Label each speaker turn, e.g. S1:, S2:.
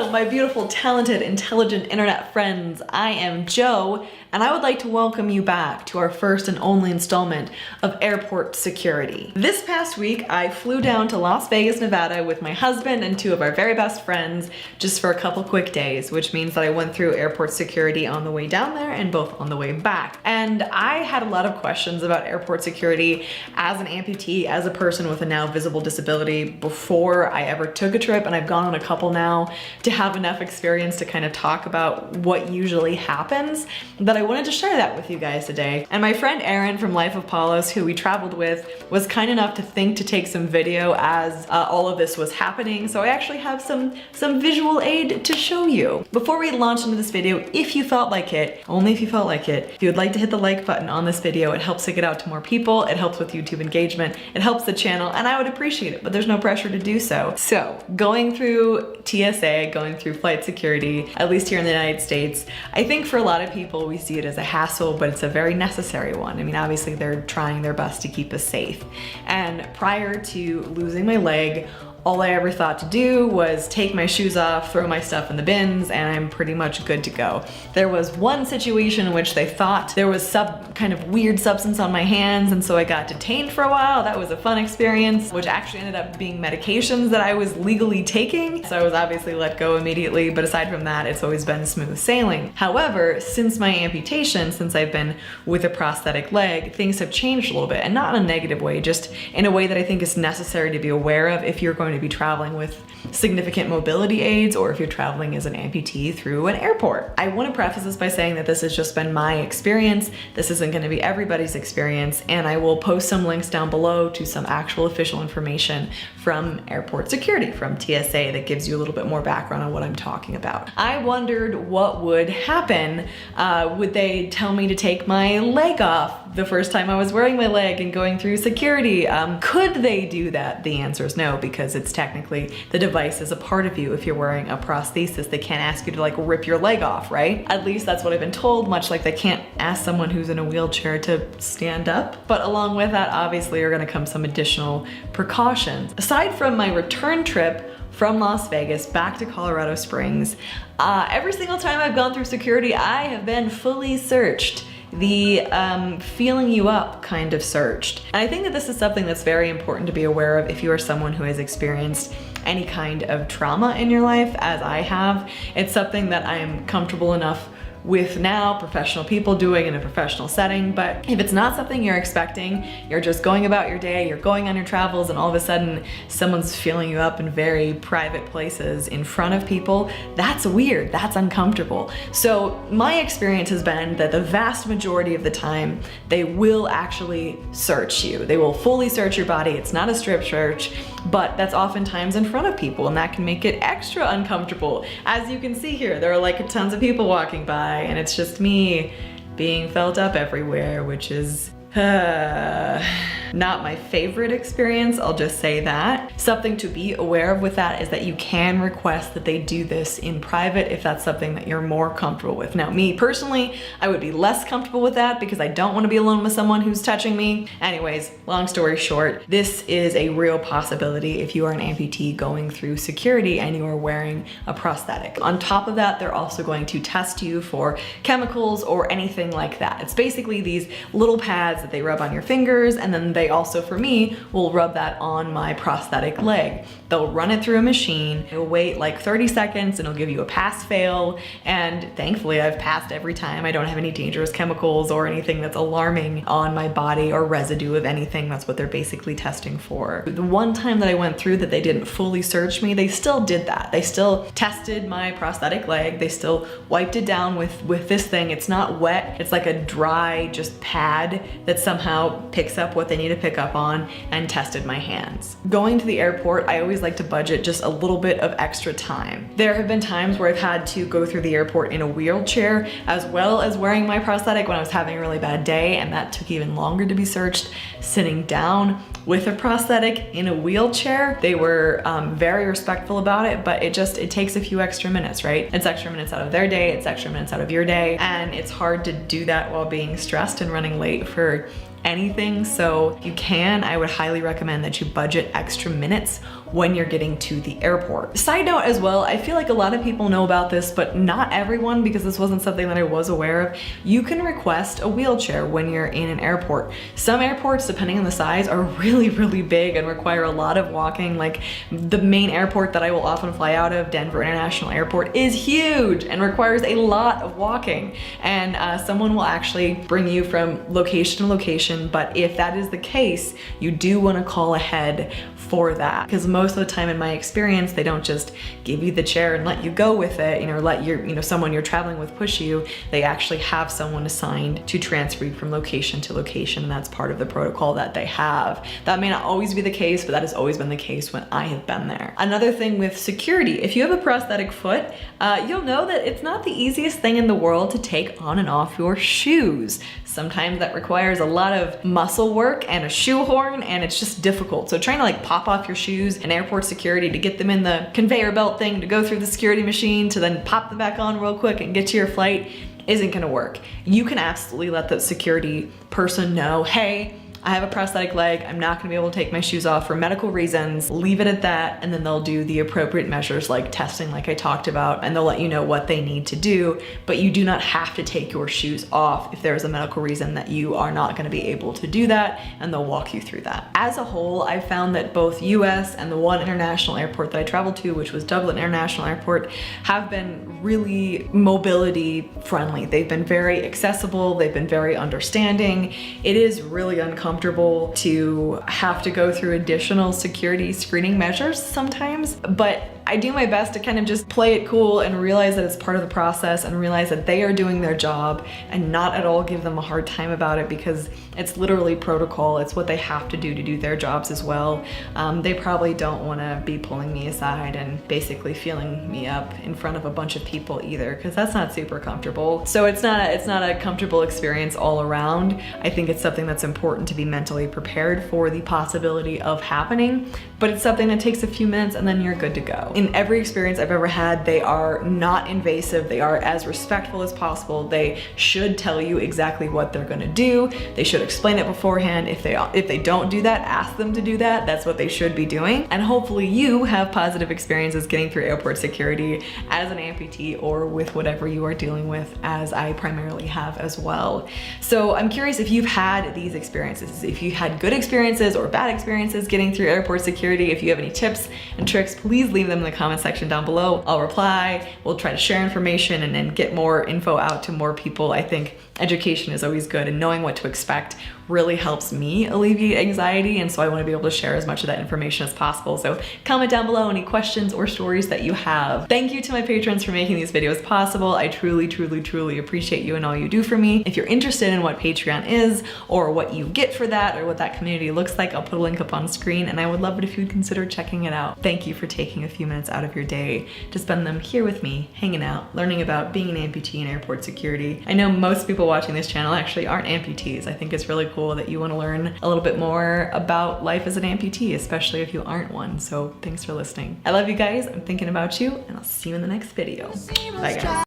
S1: Hello, my beautiful, talented, intelligent internet friends. I am Jo, and I would like to welcome you back to our first and only installment of Airport Security. This past week, I flew down to Las Vegas, Nevada with my husband and two of our very best friends just for a couple quick days, which means that I went through airport security on the way down there and both on the way back. And I had a lot of questions about airport security as an amputee, as a person with a now visible disability before I ever took a trip, and I've gone on a couple now to have enough experience to kind of talk about what usually happens, that I wanted to share that with you guys today. And my friend Erin from Life of Palos, who we traveled with, was kind enough to think to take some video as all of this was happening. So I actually have some visual aid to show you. Before we launch into this video, if you felt like it, only if you felt like it, if you would like to hit the like button on this video, it helps to get out to more people, it helps with YouTube engagement, it helps the channel, and I would appreciate it, but there's no pressure to do so. So going through TSA, going through flight security, at least here in the United States, I think for a lot of people we see it as a hassle, but it's a very necessary one. I mean, obviously they're trying their best to keep us safe. And prior to losing my leg, all I ever thought to do was take my shoes off, throw my stuff in the bins, and I'm pretty much good to go. There was one situation in which they thought there was some kind of weird substance on my hands, and so I got detained for a while. That was a fun experience, which actually ended up being medications that I was legally taking. So I was obviously let go immediately, but aside from that, it's always been smooth sailing. However, since my amputation, since I've been with a prosthetic leg, things have changed a little bit, and not in a negative way, just in a way that I think is necessary to be aware of if you're going to be traveling with significant mobility aids, or if you're traveling as an amputee through an airport. I want to preface this by saying that this has just been my experience. This isn't going to be everybody's experience, and I will post some links down below to some actual official information from airport security, from TSA, that gives you a little bit more background on what I'm talking about. I wondered what would happen. Would they tell me to take my leg off the first time I was wearing my leg and going through security? Could they do that? The answer is no, because it's technically the device is a part of you. If you're wearing a prosthesis, they can't ask you to like rip your leg off, right? At least that's what I've been told, much like they can't ask someone who's in a wheelchair to stand up. But along with that, obviously, are gonna come some additional precautions. Aside from my return trip from Las Vegas back to Colorado Springs, every single time I've gone through security, I have been fully searched. The feeling you up kind of searched. And I think that this is something that's very important to be aware of if you are someone who has experienced any kind of trauma in your life, as I have. It's something that I am comfortable enough with now, professional people doing in a professional setting. But if it's not something you're expecting, you're just going about your day, you're going on your travels, and all of a sudden someone's feeling you up in very private places in front of people, that's weird, that's uncomfortable. So my experience has been that the vast majority of the time, they will actually search you. They will fully search your body. It's not a strip search, but that's oftentimes in front of people, and that can make it extra uncomfortable. As you can see here, there are like tons of people walking by, and it's just me being felt up everywhere, which is not my favorite experience, I'll just say that. Something to be aware of with that is that you can request that they do this in private if that's something that you're more comfortable with. Now, me personally, I would be less comfortable with that because I don't want to be alone with someone who's touching me. Anyways, long story short, this is a real possibility if you are an amputee going through security and you are wearing a prosthetic. On top of that, they're also going to test you for chemicals or anything like that. It's basically these little pads that they rub on your fingers, and then they also, for me, will rub that on my prosthetic leg. They'll run it through a machine, it'll wait like 30 seconds, and it'll give you a pass-fail, and thankfully I've passed every time. I don't have any dangerous chemicals or anything that's alarming on my body or residue of anything. That's what they're basically testing for. The one time that I went through that they didn't fully search me, they still did that. They still tested my prosthetic leg, they still wiped it down with this thing. It's not wet, it's like a dry just pad that somehow picks up what they need to pick up on, and tested my hands. Going to the airport, I always like to budget just a little bit of extra time. There have been times where I've had to go through the airport in a wheelchair as well as wearing my prosthetic when I was having a really bad day, and that took even longer to be searched. Sitting down with a prosthetic in a wheelchair, they were very respectful about it, but it takes a few extra minutes, right? It's extra minutes out of their day, it's extra minutes out of your day, and it's hard to do that while being stressed and running late for anything. So if you can, I would highly recommend that you budget extra minutes when you're getting to the airport. Side note as well, I feel like a lot of people know about this, but not everyone, because this wasn't something that I was aware of. You can request a wheelchair when you're in an airport. Some airports, depending on the size, are really, really big and require a lot of walking. Like the main airport that I will often fly out of, Denver International Airport, is huge and requires a lot of walking. And someone will actually bring you from location to location, but if that is the case, you do want to call ahead for that, because most of the time in my experience, they don't just give you the chair and let you go with it, let your, someone you're traveling with push you. They actually have someone assigned to transfer you from location to location, and that's part of the protocol that they have. That may not always be the case, but that has always been the case when I have been there. Another thing with security, if you have a prosthetic foot, you'll know that it's not the easiest thing in the world to take on and off your shoes. Sometimes that requires a lot of muscle work and a shoehorn, and it's just difficult. So trying to like pop off your shoes in airport security to get them in the conveyor belt thing to go through the security machine to then pop them back on real quick and get to your flight isn't gonna work. You can absolutely let the security person know, hey, I have a prosthetic leg, I'm not gonna be able to take my shoes off for medical reasons, leave it at that, and then they'll do the appropriate measures like testing like I talked about, and they'll let you know what they need to do, but you do not have to take your shoes off if there is a medical reason that you are not gonna be able to do that, and they'll walk you through that. As a whole, I found that both US and the one international airport that I traveled to, which was Dublin International Airport, have been really mobility friendly. They've been very accessible, they've been very understanding. It is really uncomfortable to have to go through additional security screening measures sometimes, but I do my best to kind of just play it cool and realize that it's part of the process and realize that they are doing their job and not at all give them a hard time about it, because it's literally protocol. It's what they have to do their jobs as well. They probably don't want to be pulling me aside and basically feeling me up in front of a bunch of people either, because that's not super comfortable. So it's not a comfortable experience all around. I think it's something that's important to be mentally prepared for the possibility of happening, but it's something that takes a few minutes and then you're good to go. In every experience I've ever had, they are not invasive. They are as respectful as possible. They should tell you exactly what they're gonna do. They should explain it beforehand. If they don't do that, ask them to do that. That's what they should be doing. And hopefully you have positive experiences getting through airport security as an amputee or with whatever you are dealing with, as I primarily have as well. So I'm curious if you've had these experiences, if you had good experiences or bad experiences getting through airport security. If you have any tips and tricks, please leave them in the comment section down below. I'll reply. We'll try to share information and then get more info out to more people. I think education is always good, and knowing what to expect really helps me alleviate anxiety, and so I want to be able to share as much of that information as possible. So comment down below any questions or stories that you have. Thank you to my patrons for making these videos possible. I truly, truly, truly appreciate you and all you do for me. If you're interested in what Patreon is or what you get for that or what that community looks like, I'll put a link up on screen, and I would love it if you'd consider checking it out. Thank you for taking a few minutes out of your day to spend them here with me, hanging out, learning about being an amputee in airport security. I know most people watching this channel actually aren't amputees. I think it's really cool that you want to learn a little bit more about life as an amputee, especially if you aren't one. So thanks for listening. I love you guys. I'm thinking about you, and I'll see you in the next video. Bye guys.